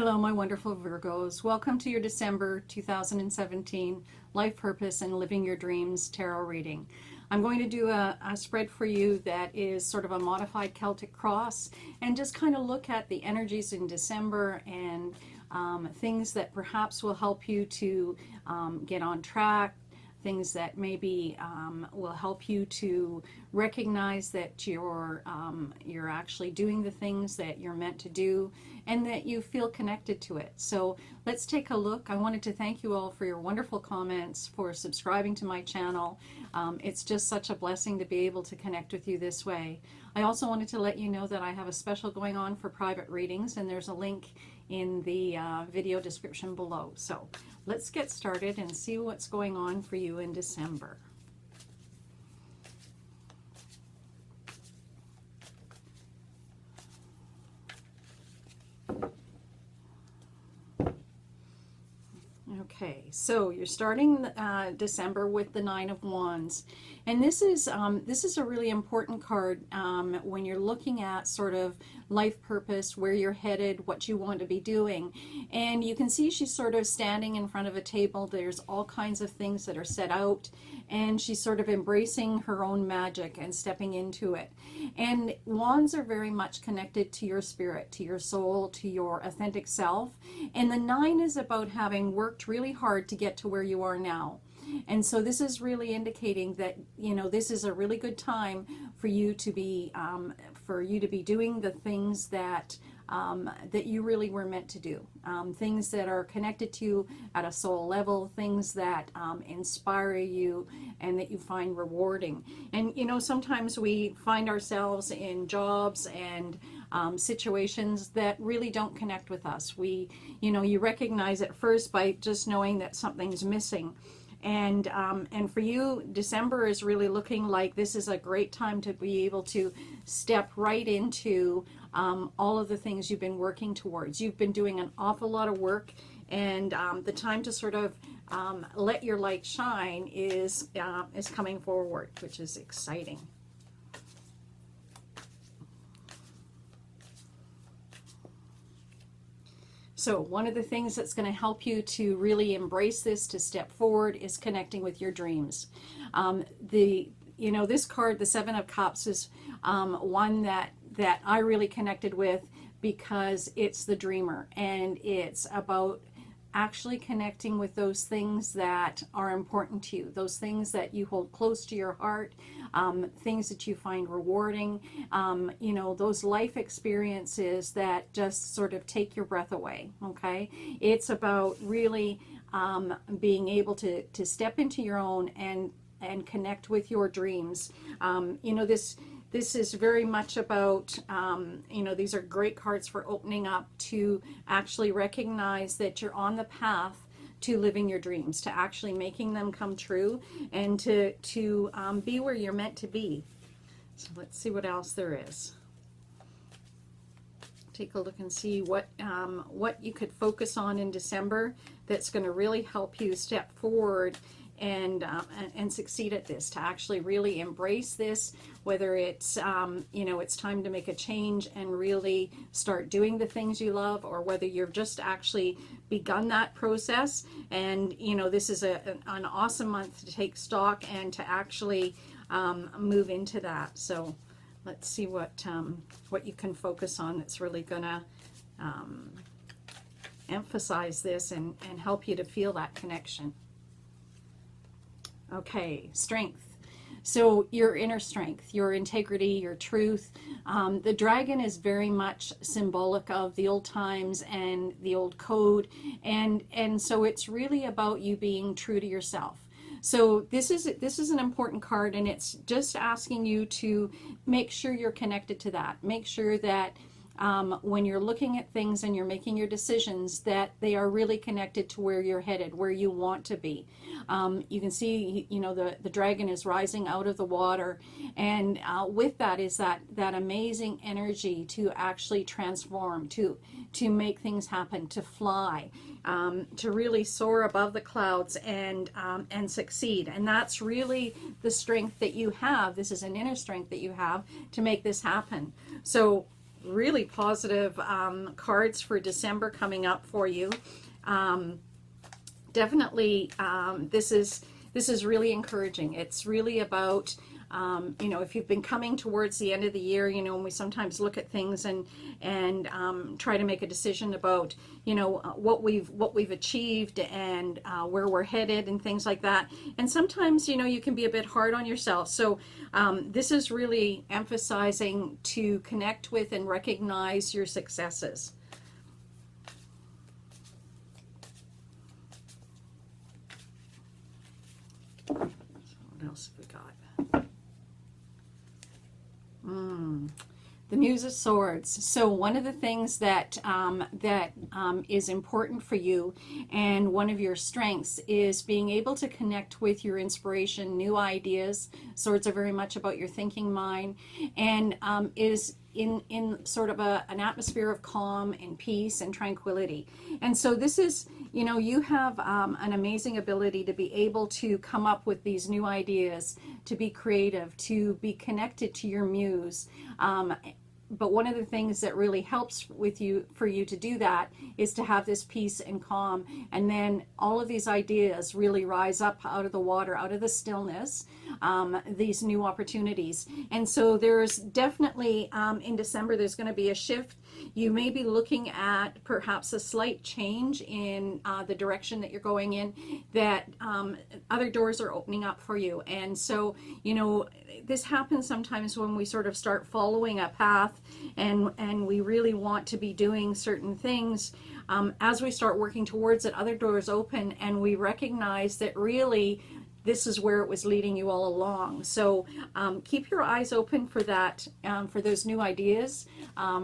Hello, my wonderful Virgos. Welcome to your December 2017 Life Purpose and Living Your Dreams Tarot reading. I'm going to do a spread for you that is sort of a modified Celtic cross and just kind of look at the energies in December and things that perhaps will help you to get on track, things that maybe will help you to recognize that you're actually doing the things that you're meant to do and that you feel connected to it. So let's take a look. I wanted to thank you all for your wonderful comments, for subscribing to my channel. It's just such a blessing to be able to connect with you this way. I also wanted to let you know that I have a special going on for private readings, and there's a link in the video description below. So let's get started and see what's going on for you in December. Okay, so you're starting December with the Nine of Wands, and this is a really important card when you're looking at sort of life purpose, where you're headed, what you want to be doing. And you can see she's sort of standing in front of a table. There's all kinds of things that are set out, and she's sort of embracing her own magic and stepping into it. And wands are very much connected to your spirit, to your soul, to your authentic self. And the nine is about having worked really hard to get to where you are now. And so this is really indicating that, you know, this is a really good time for you to be doing the things that that you really were meant to do, things that are connected to you at a soul level, things that inspire you and that you find rewarding. And you know, sometimes we find ourselves in jobs and situations that really don't connect with us. You recognize it first by just knowing that something's missing. And for you, December is really looking like this is a great time to be able to step right into all of the things you've been working towards. You've been doing an awful lot of work, and the time to sort of let your light shine is coming forward, which is exciting. So one of the things that's going to help you to really embrace this, to step forward, is connecting with your dreams. This card, the Seven of Cups, is one that I really connected with because it's the dreamer, and it's about actually connecting with those things that are important to you, those things that you hold close to your heart, things that you find rewarding, those life experiences that just sort of take your breath away. Okay, it's about really being able to step into your own and connect with your dreams. This is very much about, these are great cards for opening up to actually recognize that you're on the path to living your dreams, to actually making them come true, and to be where you're meant to be. So let's see what else there is. Take a look and see what you could focus on in December that's going to really help you step forward and succeed at this, to actually really embrace this, whether it's it's time to make a change and really start doing the things you love, or whether you've just actually begun that process. And this is an awesome month to take stock and to actually move into that. So let's see what you can focus on that's really gonna emphasize this and help you to feel that connection. Okay, strength. So your inner strength, your integrity, your truth. The dragon is very much symbolic of the old times and the old code, and so it's really about you being true to yourself. So this is an important card, and it's just asking you to make sure you're connected to that. Make sure that when you're looking at things and you're making your decisions, that they are really connected to where you're headed, where you want to be. You can see, the dragon is rising out of the water, and with that is that amazing energy to actually transform, to make things happen, to fly, to really soar above the clouds and succeed. And that's really the strength that you have. This is an inner strength that you have to make this happen. So really positive cards for December coming up for you. Definitely, this is really encouraging. It's really about, you know, if you've been coming towards the end of the year, you know, and we sometimes look at things and try to make a decision about, you know, what we've achieved and where we're headed and things like that. And sometimes, you know, you can be a bit hard on yourself. So this is really emphasizing to connect with and recognize your successes. So what else have we got? The Muse of Swords. So one of the things that is important for you, and one of your strengths, is being able to connect with your inspiration, new ideas. Swords are very much about your thinking mind, and is in sort of an atmosphere of calm and peace and tranquility. And so this is, you know, you have an amazing ability to be able to come up with these new ideas, to be creative, to be connected to your muse. But one of the things that really helps with you, for you to do that, is to have this peace and calm, and then all of these ideas really rise up out of the water, out of the stillness, these new opportunities. And so there's definitely, in December, there's going to be a shift. You may be looking at perhaps a slight change in the direction that you're going in, that other doors are opening up for you. And so, you know, this happens sometimes when we sort of start following a path, and we really want to be doing certain things. As we start working towards it, other doors open, and we recognize that really this is where it was leading you all along. So keep your eyes open for that, for those new ideas,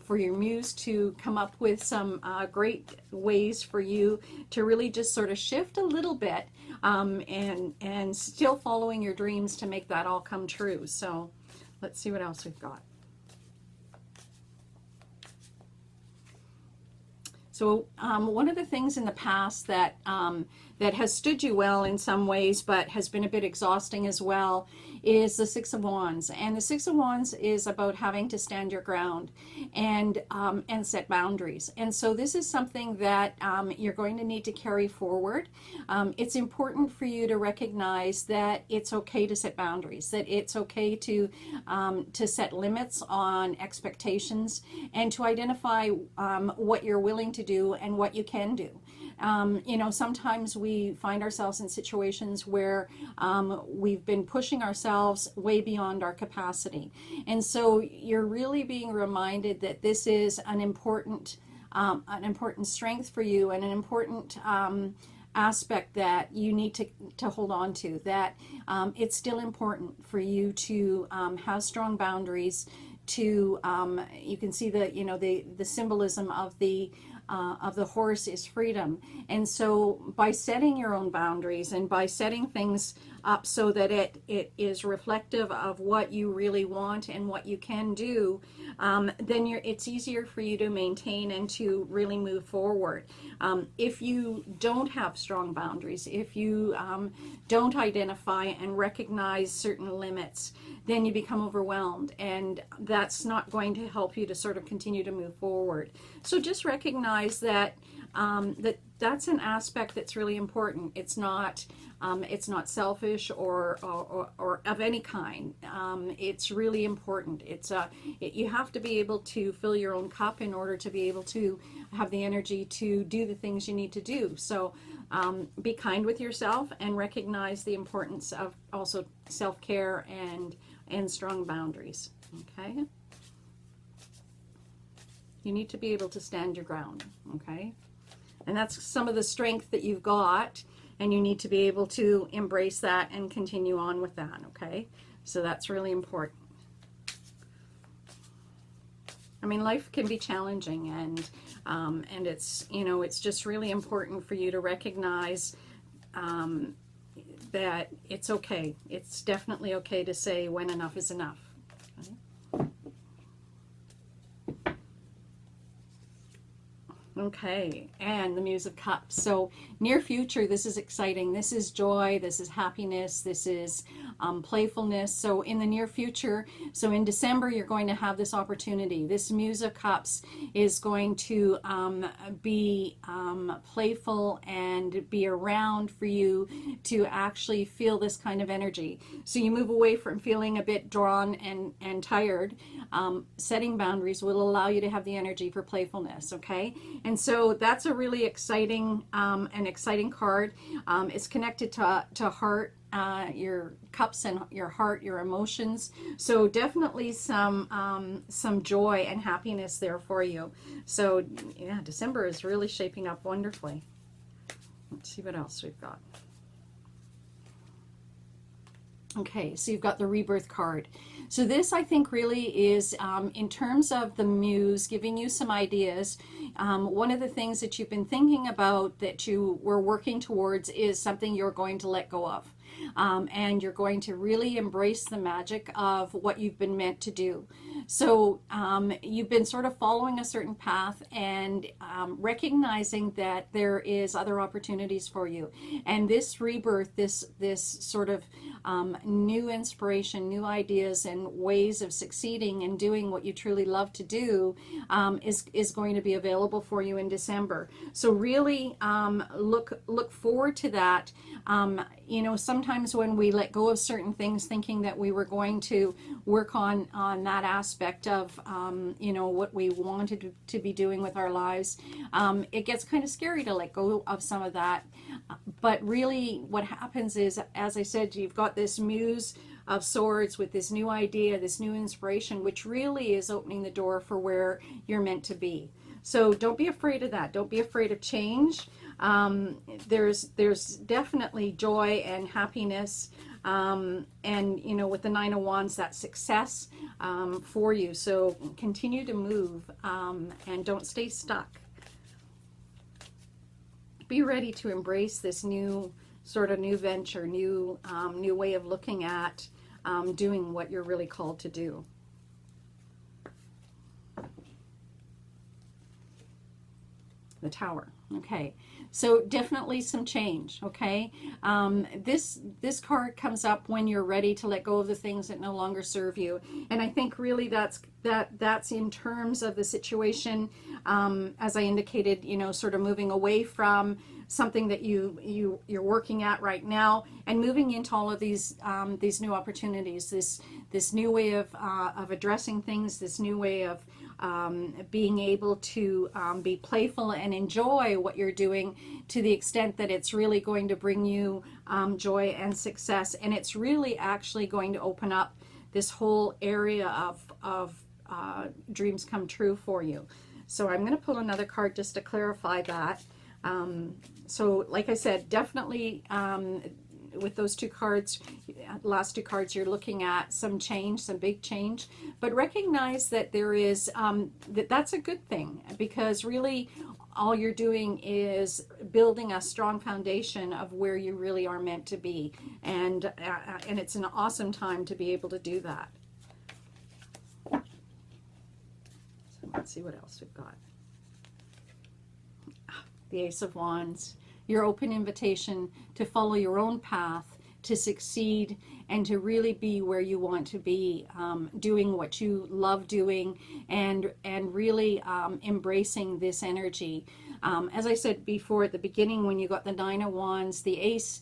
for your muse to come up with some great ways for you to really just sort of shift a little bit, and still following your dreams to make that all come true. So let's see what else we've got. So one of the things in the past that that has stood you well in some ways, but has been a bit exhausting as well, is the Six of Wands. And the Six of Wands is about having to stand your ground and set boundaries. And so this is something that you're going to need to carry forward. It's important for you to recognize that it's okay to set boundaries, that it's okay to set limits on expectations, and to identify what you're willing to do and what you can do. You know, sometimes we find ourselves in situations where we've been pushing ourselves way beyond our capacity. And so you're really being reminded that this is an important strength for you, and an important aspect that you need to hold on to, that it's still important for you to have strong boundaries, to you can see that, you know, the symbolism of the horse is freedom. And so by setting your own boundaries, and by setting things up so that it is reflective of what you really want and what you can do, then it's easier for you to maintain and to really move forward. If you don't have strong boundaries, if you don't identify and recognize certain limits, then you become overwhelmed, and that's not going to help you to sort of continue to move forward. So just recognize that that's an aspect that's really important. It's not selfish or of any kind. It's really important. You have to be able to fill your own cup in order to be able to have the energy to do the things you need to do. So be kind with yourself, and recognize the importance of also self-care and strong boundaries. Okay? You need to be able to stand your ground. Okay? And that's some of the strength that you've got, and you need to be able to embrace that and continue on with that. Okay? So that's really important. I mean, life can be challenging, and it's, you know, it's just really important for you to recognize that it's okay. It's definitely okay to say when enough is enough. Okay, and the Muse of Cups. So near future, this is exciting. This is joy. This is happiness. This is playfulness. So in the near future, so in December, you're going to have this opportunity. This Muse of Cups is going to be playful and be around for you to actually feel this kind of energy. So you move away from feeling a bit drawn and tired. Setting boundaries will allow you to have the energy for playfulness, okay? And so that's a really exciting card. It's connected to heart, your cups and your heart, your emotions. So definitely some joy and happiness there for you. So yeah, December is really shaping up wonderfully. Let's see what else we've got. Okay, so you've got the Rebirth card. So this, I think, really is, in terms of the Muse, giving you some ideas. One of the things that you've been thinking about that you were working towards is something you're going to let go of. And you're going to really embrace the magic of what you've been meant to do. So you've been sort of following a certain path and recognizing that there is other opportunities for you. And this rebirth, this sort of new inspiration, new ideas and ways of succeeding and doing what you truly love to do is going to be available for you in December. So really look forward to that. You know, sometimes when we let go of certain things thinking that we were going to work on that aspect of you know, what we wanted to be doing with our lives, it gets kind of scary to let go of some of that. But really what happens is, as I said, you've got this Muse of Swords with this new idea, this new inspiration, which really is opening the door for where you're meant to be. So don't be afraid of that. Don't be afraid of change. There's definitely joy and happiness, and you know, with the Nine of Wands, that success for you. So continue to move and don't stay stuck. Be ready to embrace this new sort of new venture, new way of looking at doing what you're really called to do. The Tower. Okay, so definitely some change. Okay, this card comes up when you're ready to let go of the things that no longer serve you, and I think really that's in terms of the situation, as I indicated, you know, sort of moving away from something that you're working at right now and moving into all of these new opportunities, this new way of addressing things, this new way of being able to be playful and enjoy what you're doing to the extent that it's really going to bring you joy and success, and it's really actually going to open up this whole area of dreams come true for you. So I'm going to pull another card just to clarify that. So like I said, definitely with those two cards, last two cards, you're looking at some change, some big change, but recognize that there is, that's a good thing, because really all you're doing is building a strong foundation of where you really are meant to be. And it's an awesome time to be able to do that. So let's see what else we've got. The Ace of Wands, your open invitation to follow your own path, to succeed, and to really be where you want to be, doing what you love doing, and really embracing this energy. As I said before at the beginning, when you got the Nine of Wands, the Ace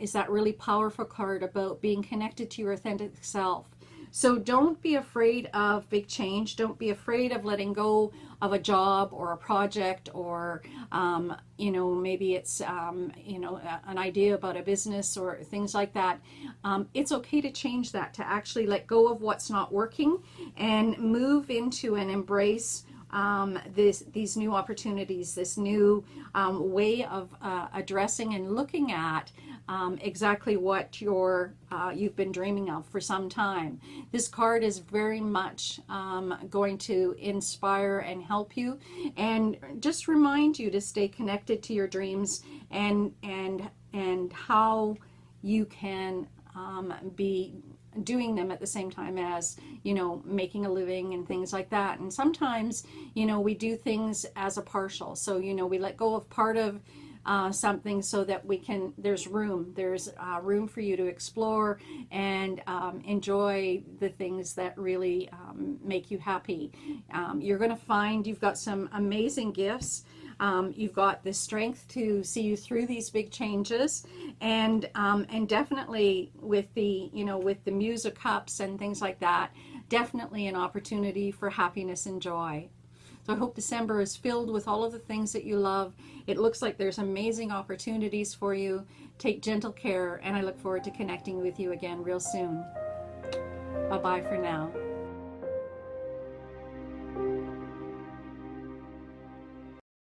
is that really powerful card about being connected to your authentic self. So don't be afraid of big change. Don't be afraid of letting go of a job or a project, or you know, maybe it's you know, an idea about a business or things like that. It's okay to change that, to actually let go of what's not working and move into and embrace these new opportunities, this new way of addressing and looking at exactly what you've been dreaming of for some time. This card is very much going to inspire and help you, and just remind you to stay connected to your dreams and how you can be doing them at the same time as, you know, making a living and things like that. And sometimes, you know, we do things as a partial. So, you know, we let go of part of something so that there's room for you to explore and enjoy the things that really make you happy. You're going to find you've got some amazing gifts. You've got the strength to see you through these big changes, and definitely with the with the Muse of Cups and things like that, definitely an opportunity for happiness and joy. So I hope December is filled with all of the things that you love. It looks like there's amazing opportunities for you. Take gentle care, and I look forward to connecting with you again real soon. Bye-bye for now.